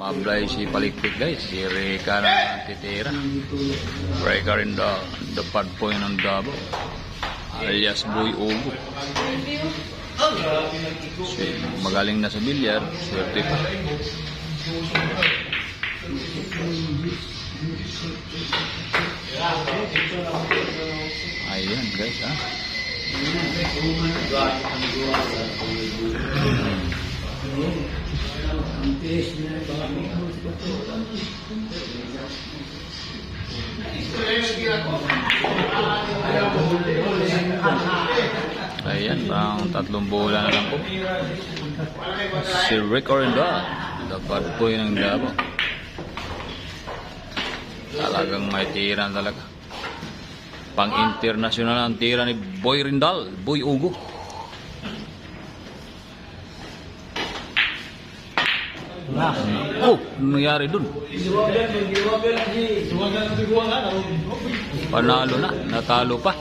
Mablay si Palikpik guys, si Reka na titira. Reka rin the bad boy ng Davao, alias Boy Ugo. Magaling na sa bilyar, swerte pa. Ayan guys ha. Ayan, parang 3 bola na lang po. Si Rick Orinda, the bad boy ng Davao. Talagang may tira talaga. Pang-international ang tira ni Boy Rindal, Boy Ugo. Oh, ano nangyari dun? Panalo na, natalo pa.